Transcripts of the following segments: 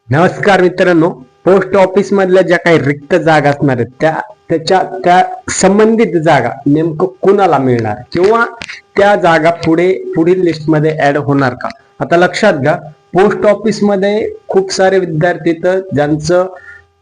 नमस्कार मित्रांनो. Post office मधल्या ज्या काही रिक्त जागा असणार आहेत त्या संबंधित जागा नेमकं कुणाला मिळणार किंवा त्या जागा पुढील लिस्ट मध्ये ऍड होणार का? आता लक्षात घ्या, पोस्ट ऑफिस मध्ये खूप सारे विद्यार्थी तर ज्यांचं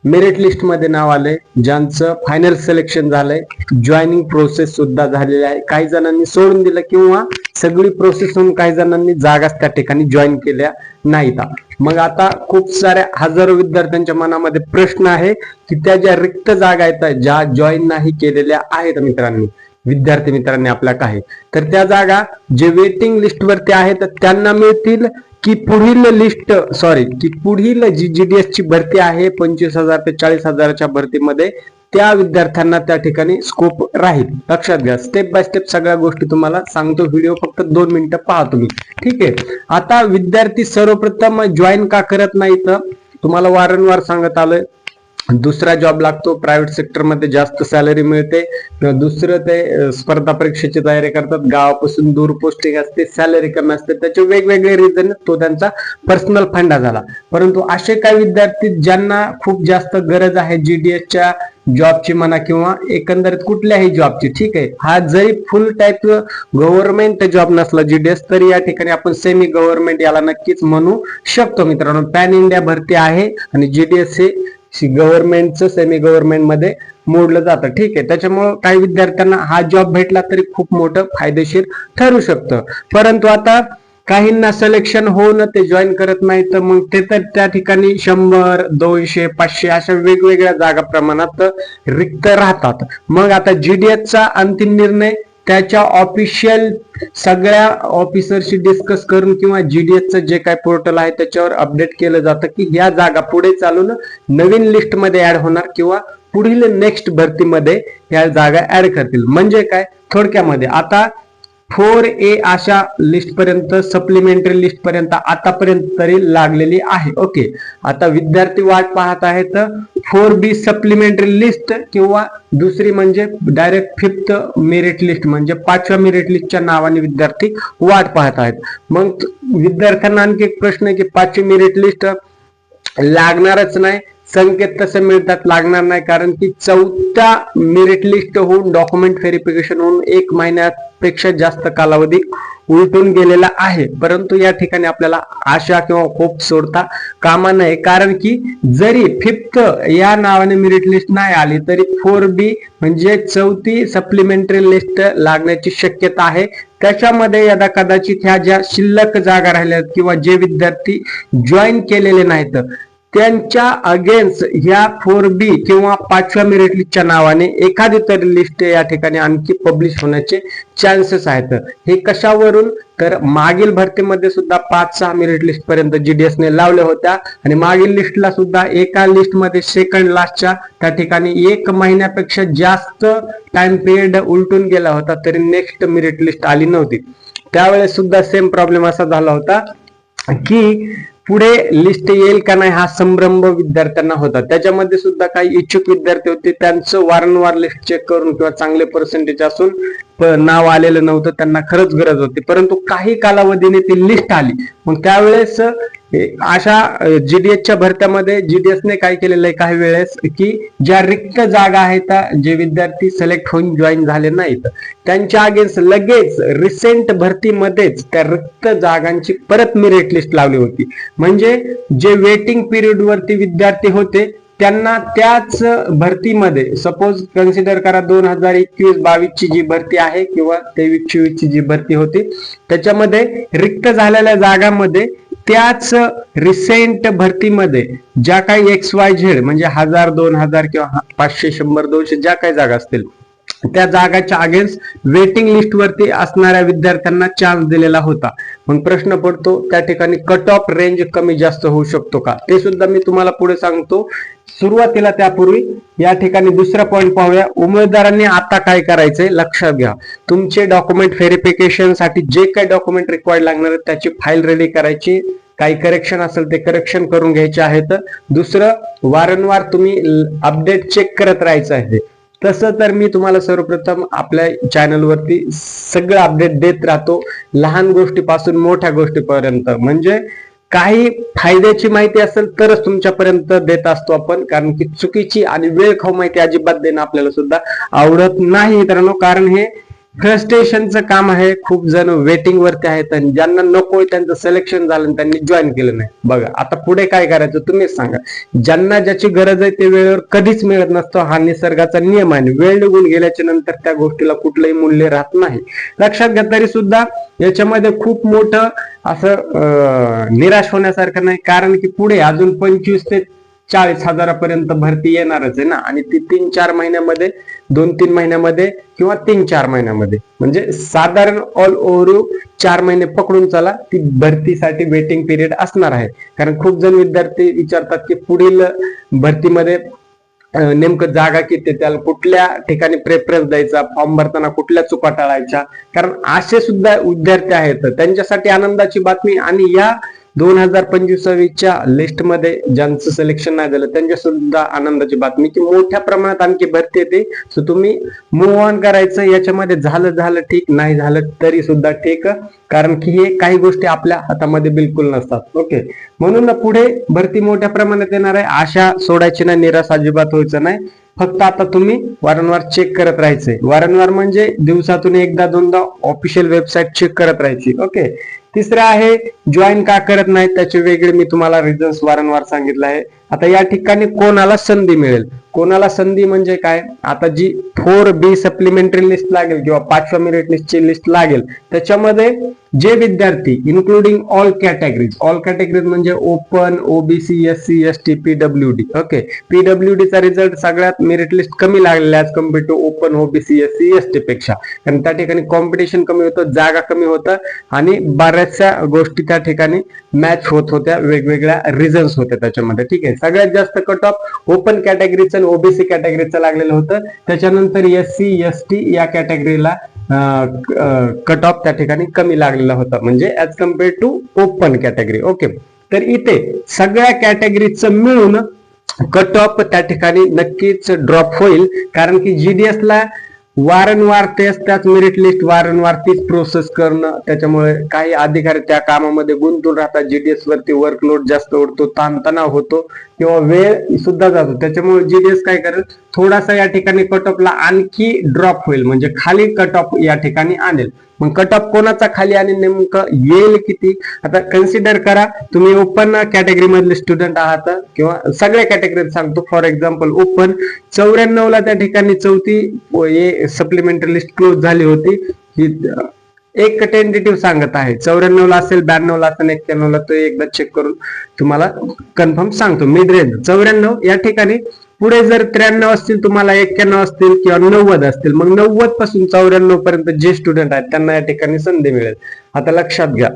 मेरिट लिस्ट मध्ये नाव आलंय, ज्यांचं फायनल सिलेक्शन झालंय, जॉईनिंग प्रोसेस सुद्धा झालेली आहे. काही जणांनी सोडून दिलं किंवा सगळी प्रोसेस होऊन काही जणांनी जागाच त्या ठिकाणी जॉईन केल्या नाहीत. मग आता खूप साऱ्या हजारो विद्यार्थ्यांच्या मनामध्ये प्रश्न आहे की त्या ज्या रिक्त जागा आहेत ज्या जॉईन नाही केलेल्या आहेत विद्यार्थी मित्रांनी आपल्या काही, तर त्या जागा जे वेटिंग लिस्ट वरती आहेत त्यांना मिळतील की पुढील जी जीडीएस ची भरती आहे 25,000 ते 40,000च्या भरतीमध्ये त्या विद्यार्थ्यांना त्या ठिकाणी स्कोप राहील. लक्षात घ्या, स्टेप बाय स्टेप सगळ्या गोष्टी तुम्हाला सांगतो. व्हिडिओ फक्त 2 मिनिटं पहा तुम्ही. ठीक आहे. आता विद्यार्थी सर्वप्रथम जॉईन का करत नाही तर तुम्हाला वारंवार सांगत आलोय, दुसरा जॉब लागतो, प्रायव्हेट सेक्टर मध्ये जास्त सॅलरी मिळते, दुसरं ते स्पर्धा परीक्षेची तयारी करतात, गावापासून दूर पोस्टिंग असते, सॅलरी कमी असते, त्याचे वेगवेगळे रिझन, तो त्यांचा पर्सनल फंडा झाला. परंतु असे काही विद्यार्थी ज्यांना खूप जास्त गरज आहे जीडीएसच्या जॉबची म्हणा किंवा एकंदरीत कुठल्याही जॉबची, ठीक आहे, हा जरी फुल टाईप गव्हर्नमेंट जॉब नसला जीडीएस, तरी या ठिकाणी आपण सेमी गव्हर्नमेंट याला नक्कीच म्हणू शकतो. मित्रांनो, पॅन इंडिया भरती आहे आणि जीडीएस हे गव्हर्नमेंटचं सेमी गव्हर्नमेंट मध्ये मोडलं जातं. ठीक आहे. त्याच्यामुळे काही विद्यार्थ्यांना हा जॉब भेटला तरी खूप मोठं फायदेशीर ठरू शकतं. परंतु आता काहींना सिलेक्शन होऊन ते जॉईन करत नाही, तर मग ते तर त्या ठिकाणी 100, 200, 500 अशा वेगवेगळ्या जागा प्रमाणात रिक्त राहतात. मग आता जीडीएसचा अंतिम निर्णय त्याच्या ऑफिशियल सगळ्या ऑफिसरशी डिस्कस करून किंवा जीडीएसचं जे काय पोर्टल आहे त्याच्यावर अपडेट केलं जातं की या जागा पुढे चालून नवीन लिस्ट मध्ये ऍड होणार किंवा पुढील नेक्स्ट भरतीमध्ये या जागा ऍड करतील. म्हणजे काय, थोडक्यामध्ये आता 4A अशा लिस्ट पर्यंत, सप्लिमेंटरी लिस्ट पर्यंत आतापर्यंत तरी लागलेली आहे. ओके. आता विद्यार्थी वाट पाहत आहेत 4B सप्लिमेंटरी लिस्ट किंवा दुसरी म्हणजे डायरेक्ट 5th मेरिट लिस्ट म्हणजे 5व्या मेरिट लिस्टच्या नावाने विद्यार्थी वाट पाहत आहेत. मग विद्यार्थ्यांना आणखी एक प्रश्न आहे की 5वी मेरिट लिस्ट लागणारच नाही, संकेत तसे मिळतात लागणार नाही, कारण की 4थ्या मेरिट लिस्ट होऊन डॉक्युमेंट व्हेरिफिकेशन होऊन 1 महिन्यापेक्षा जास्त कालावधी उलटून गेलेला आहे. परंतु या ठिकाणी आपल्याला आशा किंवा होप सोडता कामा नये, कारण की जरी 5th या नावाने मेरिट लिस्ट नाही आली तरी 4B म्हणजे 4थी सप्लिमेंटरी लिस्ट लागण्याची शक्यता आहे. त्याच्यामध्ये यदा कदाचित ह्या ज्या शिल्लक जागा राहिल्या किंवा जे विद्यार्थी जॉईन केलेले नाहीत त्यांच्या अगेन्स्ट ह्या 4B किंवा 5व्या मेरिट लिस्टच्या नावाने एखादी तरी लिस्ट या ठिकाणी आणखी पब्लिश होण्याचे चान्सेस आहेत. हे कशावरून, तर मागील भरतीमध्ये सुद्धा 5-6 मेरिट लिस्ट पर्यंत जीडीएसने लावल्या होत्या आणि मागील लिस्टला सुद्धा एका लिस्टमध्ये सेकंड लास्टच्या त्या ठिकाणी 1 महिन्यापेक्षा जास्त टाइम पिरियड उलटून गेला होता तरी नेक्स्ट मेरिट लिस्ट आली नव्हती. त्यावेळेस सुद्धा सेम प्रॉब्लेम असा झाला होता की पुढे लिस्ट येईल का नाही हा संभ्रम विद्यार्थ्यांना होता. त्याच्यामध्ये सुद्धा काही इच्छुक विद्यार्थी होते, त्यांचं वारंवार लिस्ट चेक करून किंवा चांगले पर्सेंटेज असून नाव आलेलं नव्हतं, त्यांना खरंच गरज होती, परंतु काही कालावधीने ती लिस्ट आली. मग त्यावेळेस अशा जीडीएसच्या भरत्यामध्ये जीडीएसने काय केलेलं आहे काही वेळेस की ज्या रिक्त जागा आहेत, जे विद्यार्थी सिलेक्ट होऊन जॉईन झाले नाहीत त्यांच्या अगेन्स्ट लगेच रिसेंट भरतीमध्येच त्या रिक्त जागांची परत मेरिट लिस्ट लावली होती. म्हणजे जे वेटिंग पिरियड वरती विद्यार्थी होते त्यांना त्याच भरतीमध्ये, सपोज कन्सिडर करा 2021-22 ची जी भरती आहे किंवा 23-24 ची जी भरती होती त्याच्यामध्ये रिक्त झालेल्या जागांमध्ये त्याच रिसेंट भरतीमध्ये ज्या काही XYZ म्हणजे 1000, 2000 किंवा 500, 100, 200 ज्या काही जागा असतील त्या जागाच्या अगेन्स्ट वेटिंग लिस्ट वरती असणाऱ्या विद्यार्थ्यांना चान्स दिलेला होता. मग प्रश्न पडतो त्या ठिकाणी कट ऑफ रेंज कमी जास्त होऊ शकतो का, ते सुद्धा मी तुम्हाला पुढे सांगतो. सुरुवातीला त्यापूर्वी या ठिकाणी दुसरा पॉईंट पाहूया. उमेदवारांनी आता काय करायचंय लक्षात घ्या. तुमचे डॉक्युमेंट व्हेरिफिकेशन साठी जे काही डॉक्युमेंट रिक्वायर्ड लागणार आहेत त्याची फाईल रेडी करायची, काही करेक्शन असेल ते करेक्शन करून घ्यायचे आहेत. दुसरं, वारंवार तुम्ही अपडेट चेक करत राहायचं आहे. तसं तर मी तुम्हाला सर्वप्रथम आपल्या चॅनलवरती सगळं अपडेट देत राहतो, लहान गोष्टीपासून मोठ्या गोष्टीपर्यंत. म्हणजे काही फायद्याची माहिती असेल तरच तुमच्यापर्यंत देत असतो आपण, कारण की चुकीची आणि वेळ खाऊ माहिती अजिबात देणं आपल्याला सुद्धा आवडत नाही मित्रांनो, कारण हे फ्रस्ट्रेशनचं काम आहे. खूप जण वेटिंग वरती आहेत आणि ज्यांना नकोय त्यांचं सिलेक्शन झालं आणि त्यांनी जॉईन केलं नाही. बघा आता पुढे काय करायचं तुम्हीच सांगा. ज्यांना ज्याची गरज आहे ते वेळेवर कधीच मिळत नसतो, हा निसर्गाचा नियम आहे. वेळ निघून गेल्याच्या नंतर त्या गोष्टीला कुठलंही मूल्य राहत नाही. लक्षात घ्या. तरी सुद्धा याच्यामध्ये खूप मोठं असं निराश होण्यासारखं नाही, कारण की पुढे अजून 25 ते 40 हजारापर्यंत भरती येणारच आहे ना, आणि ती 3-4 महिन्यामध्ये, 2-3 महिन्यामध्ये किंवा 3-4 महिन्यामध्ये, म्हणजे साधारण ऑल ओव्हर 4 महिने पकडून चला, ती भरतीसाठी वेटिंग पिरियड असणार आहे. कारण खूप जण विद्यार्थी विचारतात की पुढील भरतीमध्ये नेमकं जागा किती, त्याला कुठल्या ठिकाणी प्रेफरन्स द्यायचा, फॉर्म भरताना कुठल्या चुका टाळायच्या, कारण असे सुद्धा विद्यार्थी आहेत. त्यांच्यासाठी आनंदाची बातमी, आणि या 2025च्या लिस्टमध्ये ज्यांचं सिलेक्शन नाही झालं त्यांच्या सुद्धा आनंदाची बातमी की मोठ्या प्रमाणात आणखी भरती येते. सो तुम्ही मूव्ह ऑन करायचं. याच्यामध्ये झालं ठीक, नाही झालं तरी सुद्धा ठीक, कारण की हे काही गोष्टी आपल्या हातामध्ये बिलकुल नसतात. ओके, म्हणून पुढे भरती मोठ्या प्रमाणात येणार आहे. आशा सोडायची नाही, निराश अजिबात व्हायचं नाही. फक्त आता तुम्ही वारंवार चेक करत राहायचे. वारंवार म्हणजे दिवसातून एकदा दोनदा ऑफिशियल वेबसाईट चेक करत राहायची. ओके. तिसरं आहे जॉईन का करत नाही, त्याचे वेगळे मी तुम्हाला रिझन्स वारंवार सांगितलं आहे. आता या ठिकाणी कोणाला संधी मिळेल, कोणाला संधी म्हणजे काय, आता जी 4B सप्लिमेंटरी लिस्ट लागेल किंवा 5व्या मेरिट लिस्टची लिस्ट लागेल, त्याच्यामध्ये जे विद्यार्थी इन्क्लुडिंग ऑल कॅटेगरीज म्हणजे open, OBC, SC, ST, PWD. Okay, PWD चा रिझल्ट सगळ्यात मेरिट लिस्ट कमी लागलेला as compare to open, OBC, SC, ST पेक्षा, कारण त्या ठिकाणी कॉम्पिटिशन कमी होतं, जागा कमी होतं आणि बऱ्याचशा गोष्टी त्या ठिकाणी मॅच होत होत्या, वेगवेगळ्या रिझन्स होत्या त्याच्यामध्ये. ठीक आहे, सगळ्यात जास्त कट ऑफ ओपन कॅटेगरीचं आणि ओबीसी कॅटेगरीचं लागलेलं होतं. त्याच्यानंतर SC, ST या कॅटेगरीला कट ऑफ त्या ठिकाणी कमी लागलेला होता, म्हणजे as compare to open category. Okay, तर इथे सगळ्या कॅटेगरीचं मिळून कट ऑफ त्या ठिकाणी नक्कीच ड्रॉप होईल, कारण की GDS ला वारंवार त्याच मेरिट लिस्ट वारंवार तीच प्रोसेस करणं, त्याच्यामुळे काही अधिकारी त्या कामामध्ये गुंतून राहतात. GDS वरती वर्कलोड जास्त उडतो, ताणतणाव होतो किंवा वेळ सुद्धा जातो. त्याच्यामुळे GDS काय करेल, थोडासा या ठिकाणी कट ऑफला आणखी ड्रॉप होईल, म्हणजे खाली कट ऑफ या ठिकाणी आणेल. मग कट ऑफ कोणाचा खाली आणि नेमकं येईल किती, आता कन्सिडर करा. तुम्ही ओपन कॅटेगरी मधले स्टुडंट आहात किंवा सगळ्या कॅटेगरीत सांगतो. फॉर एक्झाम्पल ओपन 94 ला त्या ठिकाणी चौथी सप्लिमेंटरी लिस्ट क्लोज झाली होती. एक टेंटेटिव्ह सांगत आहे, 94 ला असेल, 92 ला असेल, 91 ला, तो एकदा चेक करून तुम्हाला कन्फर्म सांगतो. मिड रेंज 94 या ठिकाणी. पुढे जर 93 असतील, तुम्हाला 91 असतील किंवा 90 असतील, मग 90 पासून 94 पर्यंत जे स्टुडंट आहेत त्यांना या ठिकाणी संधी मिळेल. आता लक्षात घ्या,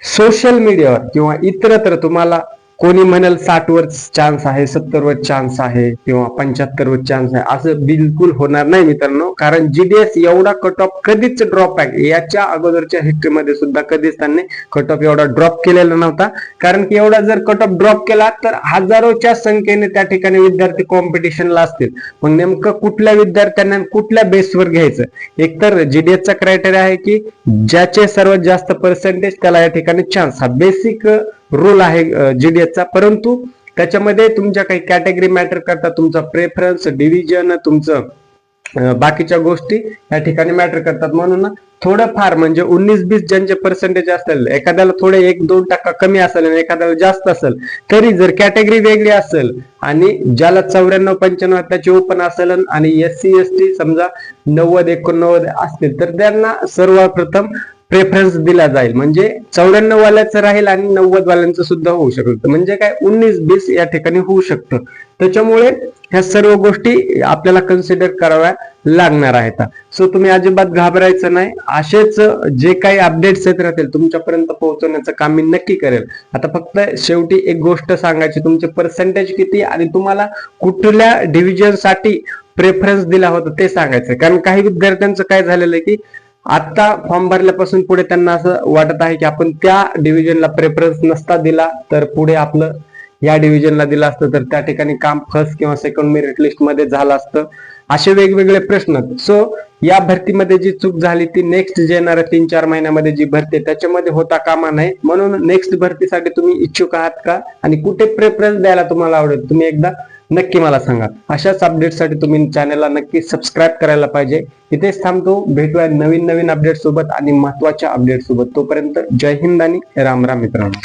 सोशल मीडियावर किंवा इतरत्र तुम्हाला कोणी म्हणेल 60 वर चान्स आहे, 70 वर चान्स आहे किंवा 75 वर चान्स आहे, असं बिलकुल होणार नाही मित्रांनो. कारण GDS एवढा कट ऑफ कधीच ड्रॉप आहे, याच्या अगोदरच्या हिस्ट्रीमध्ये सुद्धा कधीच त्यांनी कट ऑफ एवढा ड्रॉप केलेला नव्हता. कारण की एवढा जर कट ऑफ ड्रॉप केला तर हजारोच्या संख्येने त्या ठिकाणी विद्यार्थी कॉम्पिटिशनला असतील. मग नेमकं कुठल्या विद्यार्थ्यांना कुठल्या बेसवर घ्यायचं, एकतर GDS चा क्रायटेरिया आहे की ज्याचे सर्वात जास्त पर्सेंटेज त्याला या ठिकाणी चान्स, हा बेसिक रूल आहे GDS चा. परंतु त्याच्यामध्ये तुमच्या काही कॅटेगरी मॅटर करतात, तुमचा प्रेफरन्स, डिव्हिजन, तुमचं बाकीच्या गोष्टी या ठिकाणी मॅटर करतात. म्हणून थोडंफार म्हणजे 19-20 ज्यांचे पर्सेंटेज असेल, एखाद्याला थोडे 1-2% कमी असेल आणि एखाद्याला जास्त असेल, तरी जर कॅटेगरी वेगळी असेल आणि ज्याला 94-95 त्याची ओपन असेल आणि SC ST समजा 90-89 असतील, तर त्यांना सर्वप्रथम प्रेफरन्स दिला जाईल. म्हणजे 94 वाल्याचं राहील आणि 90 वाल्यांचं सुद्धा होऊ शकतं. म्हणजे काय 19-20 या ठिकाणी होऊ शकतं. त्याच्यामुळे ह्या सर्व गोष्टी आपल्याला कन्सिडर कराव्या लागणार आहेत. सो तुम्ही अजिबात घाबरायचं नाही. असेच जे काही अपडेट्स येत राहतील तुमच्यापर्यंत पोहोचवण्याचं काम मी नक्की करेल. आता फक्त शेवटी एक गोष्ट सांगायची, तुमचे पर्सेंटेज किती आणि तुम्हाला कुठल्या डिव्हिजन साठी प्रेफरन्स दिला होता ते सांगायचं. कारण काही विद्यार्थ्यांचं काय झालेलं आहे की आता फॉर्म भरल्यापासून पुढे त्यांना असं वाटत आहे की आपण त्या डिव्हिजनला प्रेफरन्स नसता दिला तर पुढे आपलं या डिव्हिजनला दिलं असतं तर त्या ठिकाणी काम फर्स्ट किंवा सेकंड मेरिट लिस्ट मध्ये झालं असतं. असे वेगवेगळे प्रश्न. सो या भरतीमध्ये जी चूक झाली ती नेक्स्ट जे येणाऱ्या 3-4 महिन्यामध्ये जी भरती त्याच्यामध्ये होता कामा नये. म्हणून नेक्स्ट भरतीसाठी तुम्ही इच्छुक आहात का आणि कुठे प्रेफरन्स द्यायला तुम्हाला आवडेल तुम्ही एकदा नक्की मला सांगा. अशाच अपडेटसाठी तुम्ही चॅनलला नक्की सबस्क्राईब करायला पाहिजे. इथेच थांबतो. भेटूया नवीन अपडेट सोबत आणि महत्वाच्या अपडेट सोबत. तोपर्यंत जय हिंद आणि राम राम मित्रांनो.